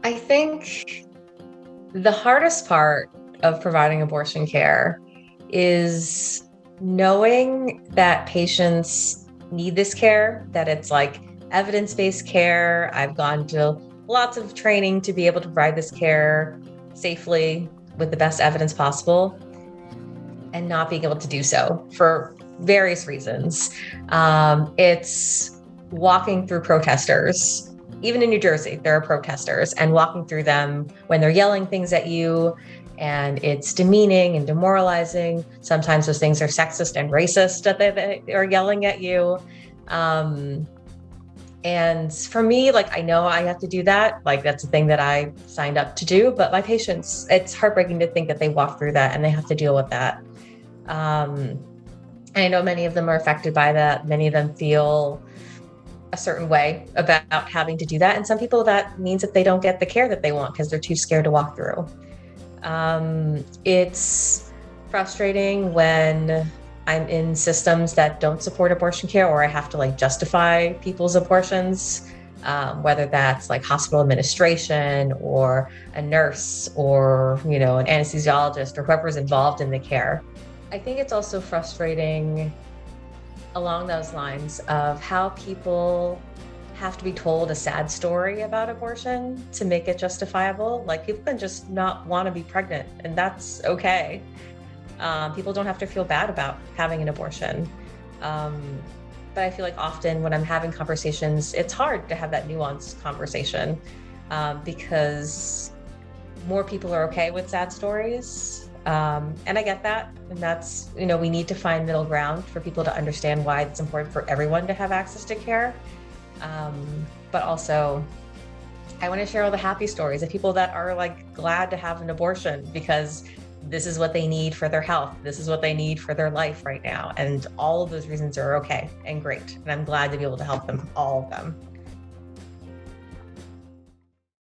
I think the hardest part of providing abortion care is knowing that patients need this care, that it's like evidence-based care. I've gone to lots of training to be able to provide this care safely with the best evidence possible, and not being able to do so for various reasons. It's walking through protesters. Even in New Jersey, there are protesters, and walking through them when they're yelling things at you, and it's demeaning and demoralizing. Sometimes those things are sexist and racist that they are yelling at you. And for me, like, I know I have to do that. Like, that's a thing that I signed up to do, but my patients, it's heartbreaking to think that they walk through that and they have to deal with that. And I know many of them are affected by that. Many of them feel a certain way about having to do that. And some people, that means that they don't get the care that they want because they're too scared to walk through. It's frustrating when I'm in systems that don't support abortion care, or I have to like justify people's abortions, whether that's like hospital administration or a nurse or, an anesthesiologist or whoever's involved in the care. I think it's also frustrating along those lines of how people have to be told a sad story about abortion to make it justifiable. Like, people can just not want to be pregnant, and that's okay. People don't have to feel bad about having an abortion. But I feel like often when I'm having conversations, it's hard to have that nuanced conversation because more people are okay with sad stories. And I get that. And that's, we need to find middle ground for people to understand why it's important for everyone to have access to care. But also, I want to share all the happy stories of people that are like glad to have an abortion because this is what they need for their health. This is what they need for their life right now. And all of those reasons are okay and great. And I'm glad to be able to help them, all of them.